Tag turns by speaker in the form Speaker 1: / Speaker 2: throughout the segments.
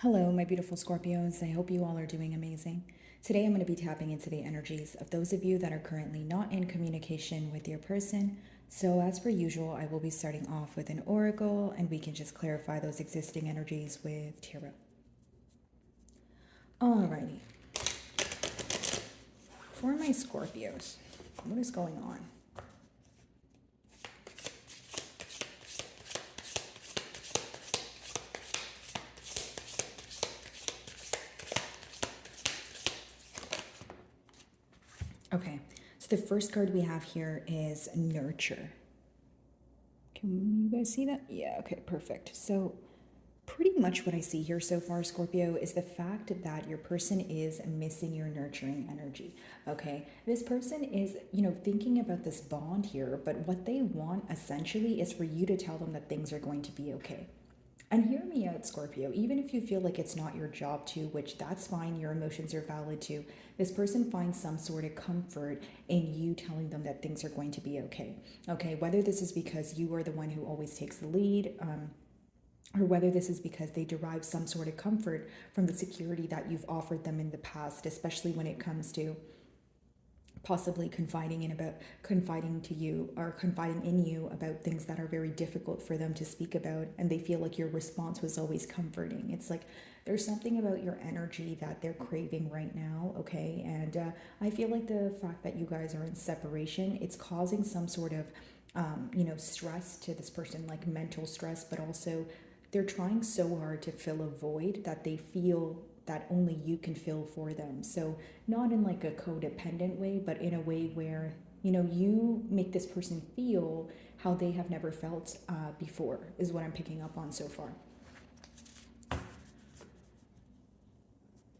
Speaker 1: Hello, my beautiful Scorpios. I hope you all are doing amazing. Today, I'm going to be tapping into the energies of those of you that are currently not in communication with your person. So, as per usual, I will be starting off with an oracle, and we can just clarify those existing energies with tarot. Alrighty. For my Scorpios, what is going on? Okay, so the first card we have here is Nurture. Can you guys see that? Yeah, okay, perfect. So pretty much what I see here so far, Scorpio, is the fact that your person is missing your nurturing energy. Okay, this person is, thinking about this bond here, but what they want essentially is for you to tell them that things are going to be okay. And hear me out, Scorpio, even if you feel like it's not your job to, which that's fine, your emotions are valid too, this person finds some sort of comfort in you telling them that things are going to be okay. Okay, whether this is because you are the one who always takes the lead, or whether this is because they derive some sort of comfort from the security that you've offered them in the past, especially when it comes to possibly confiding to you or confiding in you about things that are very difficult for them to speak about, and they feel like your response was always comforting. It's like there's something about your energy that they're craving right now. Okay, and I feel like the fact that you guys are in separation, it's causing some sort of stress to this person, like mental stress, but also they're trying so hard to fill a void that they feel that only you can fill for them. So not in like a codependent way, but in a way where you make this person feel how they have never felt before, is what I'm picking up on so far.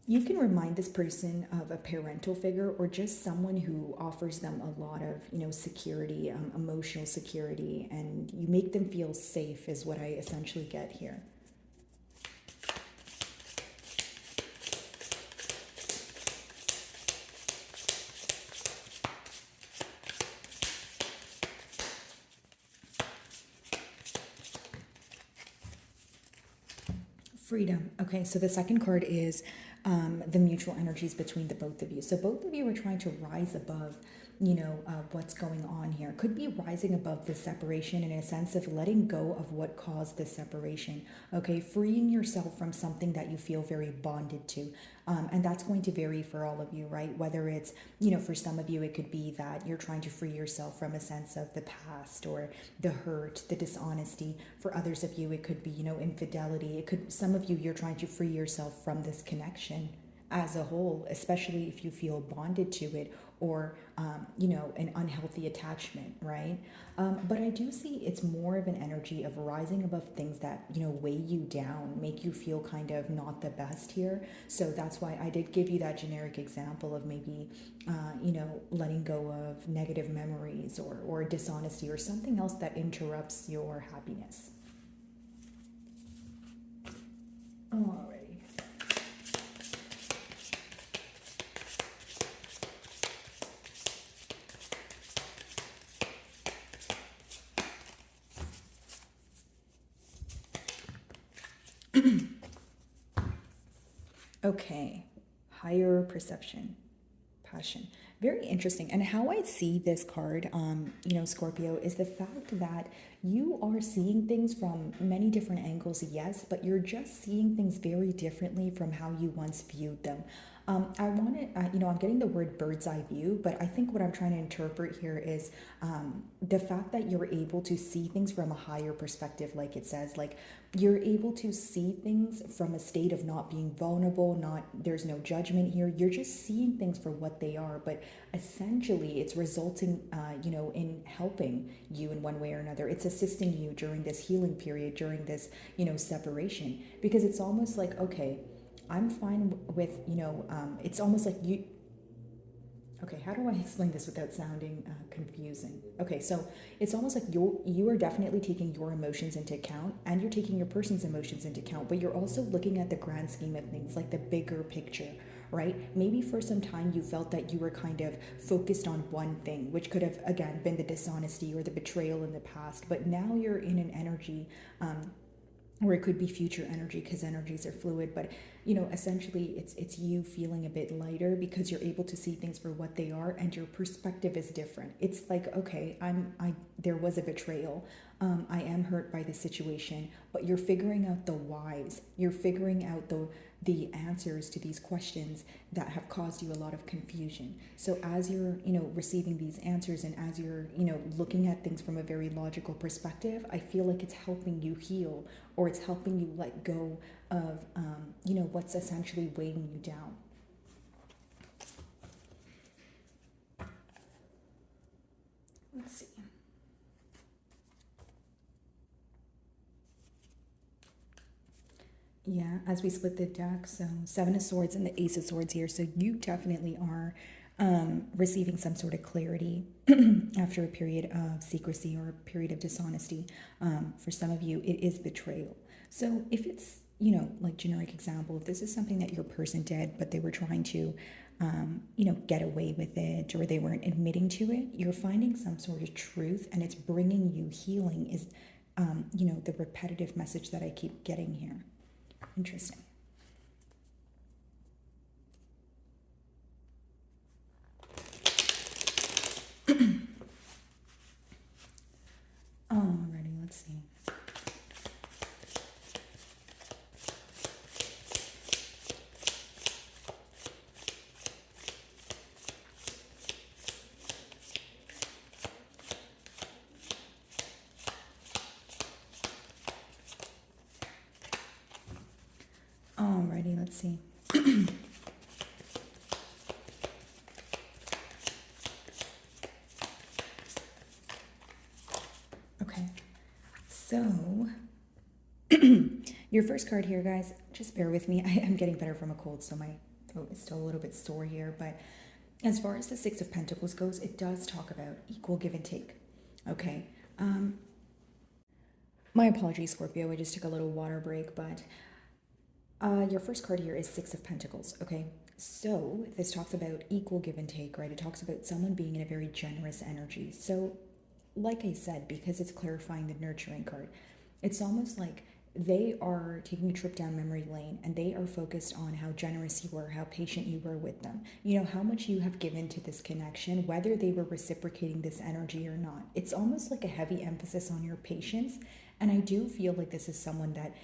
Speaker 1: You can remind this person of a parental figure or just someone who offers them a lot of security, emotional security, and you make them feel safe is what I essentially get here. Freedom. Okay, so the second card is the mutual energies between the both of you. So both of you are trying to rise above, what's going on here. Could be rising above the separation in a sense of letting go of what caused the separation. Okay, freeing yourself from something that you feel very bonded to. And that's going to vary for all of you, right? Whether it's, for some of you, it could be that you're trying to free yourself from a sense of the past or the hurt, the dishonesty. For others of you, it could be, infidelity. It could, some of you, you're trying to free yourself from this connection as a whole, especially if you feel bonded to it or, an unhealthy attachment, right? But I do see it's more of an energy of rising above things that, weigh you down, make you feel kind of not the best here. So that's why I did give you that generic example of maybe, letting go of negative memories or dishonesty or something else that interrupts your happiness. Alrighty. Okay, higher perception, passion. Very interesting. And how I see this card, Scorpio, is the fact that you are seeing things from many different angles, yes, but you're just seeing things very differently from how you once viewed them. I want to, I'm getting the word bird's eye view, but I think what I'm trying to interpret here is the fact that you're able to see things from a higher perspective, like it says, like you're able to see things from a state of not being vulnerable, there's no judgment here. You're just seeing things for what they are, but essentially it's resulting, in helping you in one way or another. It's assisting you during this healing period, during this, separation, because it's almost like, okay, I'm fine with, it's almost like you. Okay, how do I explain this without sounding confusing? Okay, so it's almost like you are definitely taking your emotions into account and you're taking your person's emotions into account, but you're also looking at the grand scheme of things, like the bigger picture, right? Maybe for some time you felt that you were kind of focused on one thing, which could have, again, been the dishonesty or the betrayal in the past, but now you're in an energy or it could be future energy because energies are fluid. But you know, essentially it's you feeling a bit lighter because you're able to see things for what they are, and your perspective is different. It's like, okay, I there was a betrayal, I am hurt by the situation, but you're figuring out the whys, you're figuring out the answers to these questions that have caused you a lot of confusion. So as you're, you know, receiving these answers, and as you're, you know, looking at things from a very logical perspective, I feel like it's helping you heal, or it's helping you let go of, you know, what's essentially weighing you down. Let's see. Yeah, as we split the deck, so Seven of Swords and the Ace of Swords here. So you definitely are receiving some sort of clarity after a period of secrecy or a period of dishonesty. For some of you, it is betrayal. So if it's, you know, like generic example, if this is something that your person did, but they were trying to, you know, get away with it, or they weren't admitting to it, you're finding some sort of truth, and it's bringing you healing is, you know, the repetitive message that I keep getting here. Interesting. Alrighty, let's see. Alrighty, let's see. Okay, so your first card here, guys, just bear with me. I'm getting better from a cold, so my throat is still a little bit sore here. But as far as the Six of Pentacles goes, it does talk about equal give and take. Okay. My apologies, Scorpio. I just took a little water break, but your first card here is Six of Pentacles, okay? So this talks about equal give and take, right? It talks about someone being in a very generous energy. So like I said, because it's clarifying the nurturing card, it's almost like they are taking a trip down memory lane, and they are focused on how generous you were, how patient you were with them, you know, how much you have given to this connection, whether they were reciprocating this energy or not. It's almost like a heavy emphasis on your patience. And I do feel like this is someone that,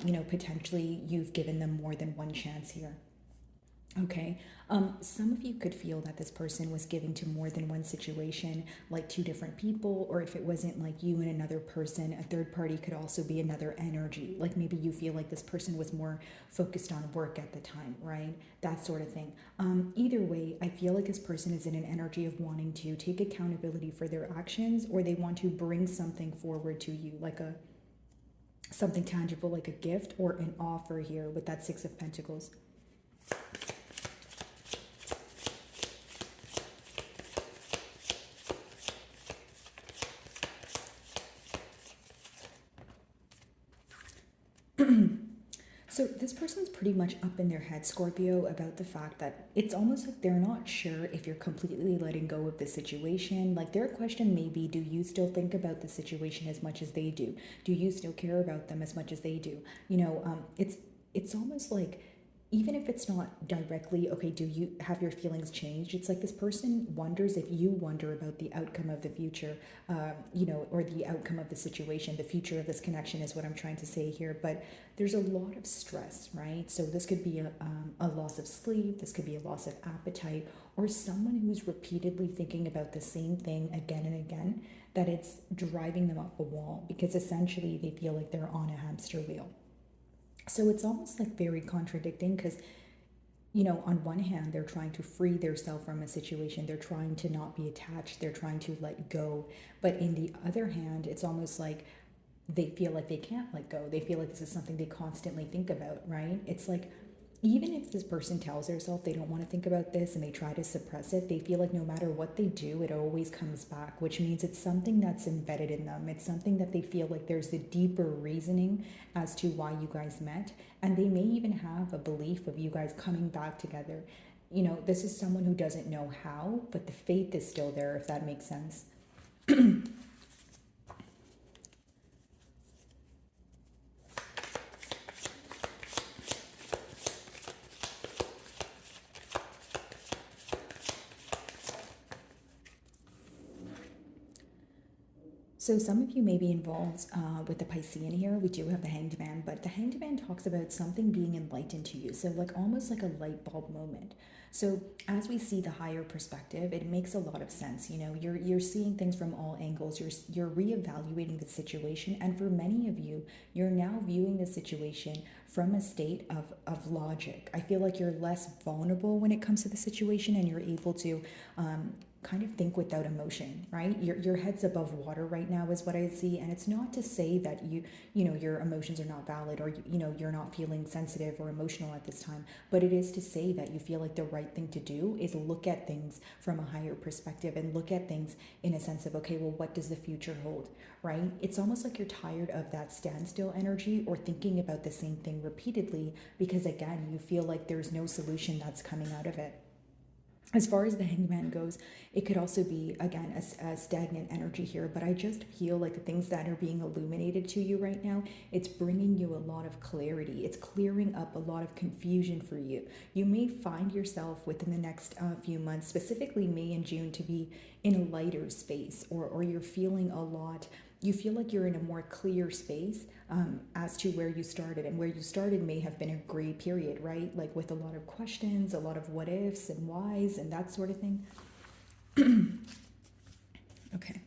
Speaker 1: you know, potentially you've given them more than one chance here. Okay. Some of you could feel that this person was giving to more than one situation, like two different people, or if it wasn't like you and another person, a third party could also be another energy. Like maybe you feel like this person was more focused on work at the time, right? That sort of thing. Either way, I feel like this person is in an energy of wanting to take accountability for their actions, or they want to bring something forward to you, like something tangible, like a gift or an offer here with that Six of Pentacles. So this person's pretty much up in their head, Scorpio, about the fact that it's almost like they're not sure if you're completely letting go of the situation. Like their question may be, do you still think about the situation as much as they do? Do you still care about them as much as they do? You know, it's almost like, even if it's not directly, okay, do you have your feelings changed? It's like this person wonders if you wonder about the outcome of the future, you know, or the outcome of the situation. The future of this connection is what I'm trying to say here. But there's a lot of stress, right? So this could be a loss of sleep. This could be a loss of appetite, or someone who's repeatedly thinking about the same thing again and again, that it's driving them up a wall, because essentially they feel like they're on a hamster wheel. So it's almost like very contradicting, because, you know, on one hand, they're trying to free themselves from a situation. They're trying to not be attached. They're trying to let go. But in the other hand, it's almost like they feel like they can't let go. They feel like this is something they constantly think about, right? It's like, even if this person tells herself they don't want to think about this and they try to suppress it, they feel like no matter what they do, it always comes back, which means it's something that's embedded in them. It's something that they feel like there's a deeper reasoning as to why you guys met. And they may even have a belief of you guys coming back together. You know, this is someone who doesn't know how, but the faith is still there, if that makes sense. So some of you may be involved with the Piscean here. We do have the Hanged Man, but the Hanged Man talks about something being enlightened to you. So like almost like a light bulb moment. So as we see the higher perspective, it makes a lot of sense. You know, you're seeing things from all angles. You're reevaluating the situation, and for many of you, you're now viewing the situation from a state of logic. I feel like you're less vulnerable when it comes to the situation, and you're able to kind of think without emotion, right? Your head's above water right now is what I see. And it's not to say that you know, your emotions are not valid, or, you know, you're not feeling sensitive or emotional at this time, but it is to say that you feel like the right thing to do is look at things from a higher perspective and look at things in a sense of, okay, well, what does the future hold, right? It's almost like you're tired of that standstill energy or thinking about the same thing repeatedly, because again, you feel like there's no solution that's coming out of it. As far as the Hangman goes, it could also be, again, a stagnant energy here, but I just feel like the things that are being illuminated to you right now, it's bringing you a lot of clarity. It's clearing up a lot of confusion for you. You may find yourself within the next few months, specifically May and June, to be in a lighter space, or you're feeling a lot. You feel like you're in a more clear space as to where you started. And where you started may have been a gray period, right? Like with a lot of questions, a lot of what ifs and whys and that sort of thing. Okay.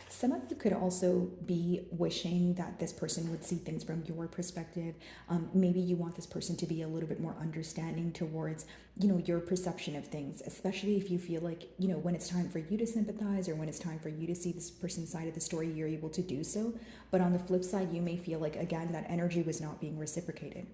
Speaker 1: Some of you could also be wishing that this person would see things from your perspective. Maybe you want this person to be a little bit more understanding towards, you know, your perception of things, especially if you feel like, you know, when it's time for you to sympathize or when it's time for you to see this person's side of the story, you're able to do so. But on the flip side, you may feel like, again, that energy was not being reciprocated.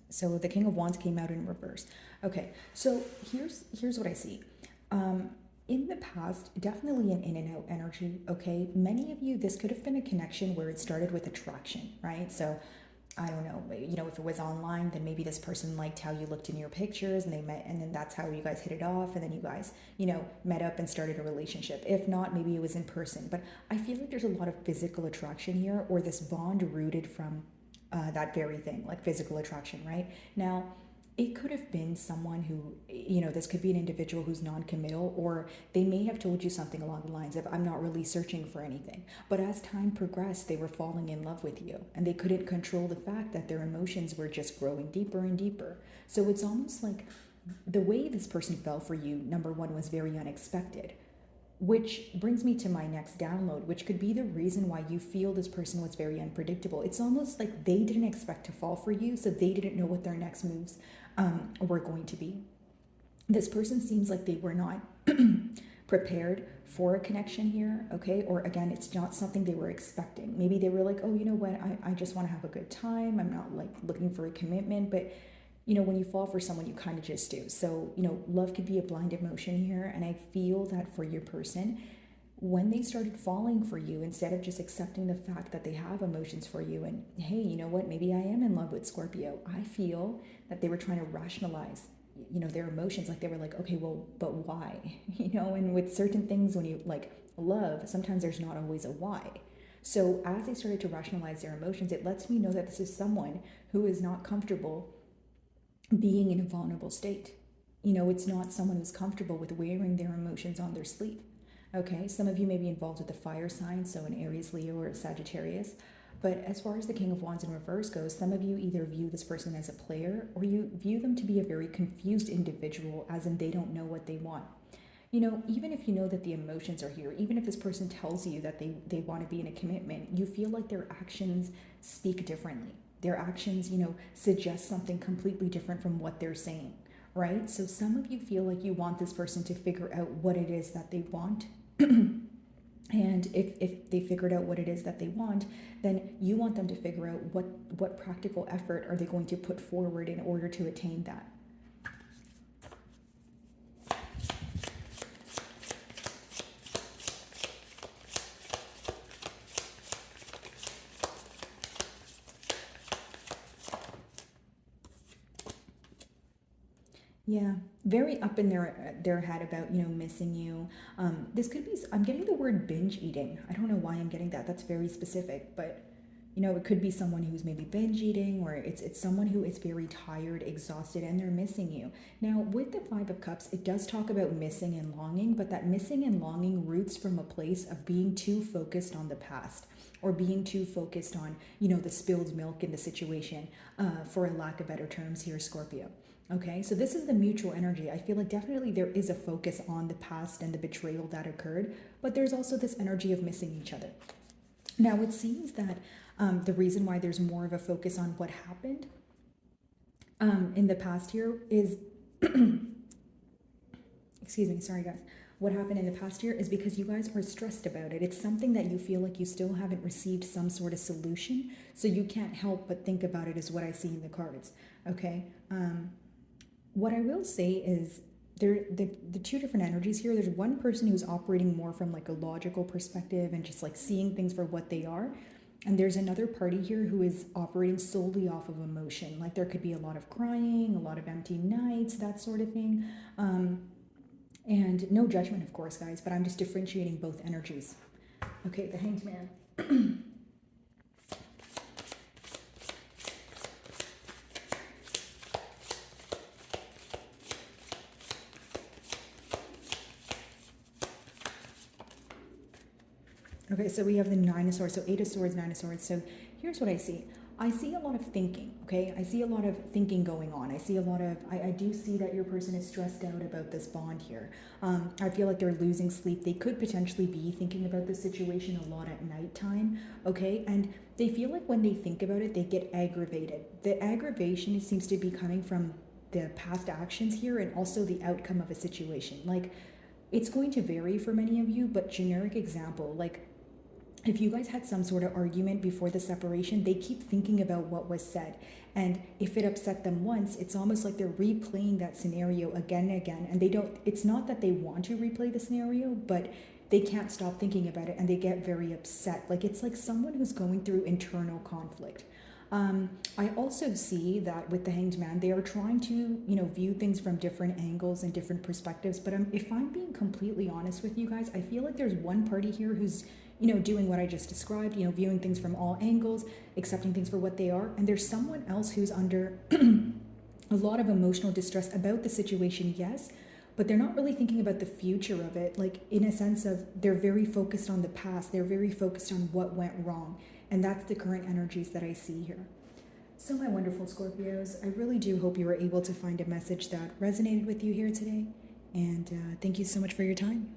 Speaker 1: So the King of Wands came out in reverse. Okay, so here's what I see. In the past, definitely an in and out energy, okay? Many of you, this could have been a connection where it started with attraction, right? So I don't know, you know, if it was online, then maybe this person liked how you looked in your pictures and they met, and then that's how you guys hit it off, and then you guys, you know, met up and started a relationship. If not, maybe it was in person. But I feel like there's a lot of physical attraction here, or this bond rooted from that very thing, like physical attraction, right? Now, it could have been someone who, you know, this could be an individual who's non-committal, or they may have told you something along the lines of, I'm not really searching for anything. But as time progressed, they were falling in love with you, and they couldn't control the fact that their emotions were just growing deeper and deeper. So it's almost like the way this person fell for you, number one, was very unexpected. Which brings me to my next download, which could be the reason why you feel this person was very unpredictable. It's almost like they didn't expect to fall for you, so they didn't know what their next moves were going to be. This person seems like they were not prepared for a connection here, okay? Or again, it's not something they were expecting. Maybe they were like, oh, you know what, I just want to have a good time. I'm not like looking for a commitment, but you know, when you fall for someone, you kind of just do. So, you know, love could be a blind emotion here. And I feel that for your person, when they started falling for you, instead of just accepting the fact that they have emotions for you and, hey, you know what, maybe I am in love with Scorpio, I feel that they were trying to rationalize, you know, their emotions. Like they were like, okay, well, but why? You know, and with certain things, when you like love, sometimes there's not always a why. So as they started to rationalize their emotions, it lets me know that this is someone who is not comfortable being in a vulnerable state. You know, it's not someone who's comfortable with wearing their emotions on their sleeve. Okay, some of you may be involved with the fire sign, so an Aries, Leo, or a Sagittarius. But as far as the King of Wands in reverse goes, some of you either view this person as a player, or you view them to be a very confused individual, as in they don't know what they want. You know, even if you know that the emotions are here, even if this person tells you that they want to be in a commitment, you feel like their actions speak differently. Their actions, you know, suggest something completely different from what they're saying, right? So some of you feel like you want this person to figure out what it is that they want. And if they figured out what it is that they want, then you want them to figure out what practical effort are they going to put forward in order to attain that. very up in their head about, you know, missing you. This could be, I'm getting the word binge eating. I don't know why I'm getting that. That's very specific, but you know, it could be someone who's maybe binge eating, or it's someone who is very tired, exhausted, and they're missing you. Now, with the Five of Cups, it does talk about missing and longing, but that missing and longing roots from a place of being too focused on the past, or being too focused on, you know, the spilled milk in the situation, for a lack of better terms here, Scorpio. Okay, so this is the mutual energy. I feel like definitely there is a focus on the past and the betrayal that occurred, but there's also this energy of missing each other. Now, it seems that the reason why there's more of a focus on what happened in the past here is, excuse me, sorry guys. What happened in the past year is because you guys are stressed about it. It's something that you feel like you still haven't received some sort of solution, so you can't help but think about it, is what I see in the cards. Okay. What I will say is the two different energies here. There's one person who's operating more from like a logical perspective and just like seeing things for what they are. And there's another party here who is operating solely off of emotion. Like there could be a lot of crying, a lot of empty nights, that sort of thing. And no judgment, of course, guys, but I'm just differentiating both energies. Okay, the Hanged Man. Okay, so we have the Nine of Swords. So Eight of Swords, Nine of Swords. So here's what I see. I see a lot of thinking, okay? I see a lot of thinking going on. I see a lot of, I do see that your person is stressed out about this bond here. I feel like they're losing sleep. They could potentially be thinking about this situation a lot at nighttime, okay? And they feel like when they think about it, they get aggravated. The aggravation seems to be coming from the past actions here and also the outcome of a situation. Like, it's going to vary for many of you, but generic example, like, if you guys had some sort of argument before the separation, they keep thinking about what was said. And if it upset them once, it's almost like they're replaying that scenario again and again. And they don't, it's not that they want to replay the scenario, but they can't stop thinking about it and they get very upset. Like it's like someone who's going through internal conflict. I also see that with the Hanged Man, they are trying to, you know, view things from different angles and different perspectives. But if I'm being completely honest with you guys, I feel like there's one party here who's, you know, doing what I just described, you know, viewing things from all angles, accepting things for what they are. And there's someone else who's under a lot of emotional distress about the situation, yes, but they're not really thinking about the future of it. Like in a sense of they're very focused on the past. They're very focused on what went wrong. And that's the current energies that I see here. So my wonderful Scorpios, I really do hope you were able to find a message that resonated with you here today. And thank you so much for your time.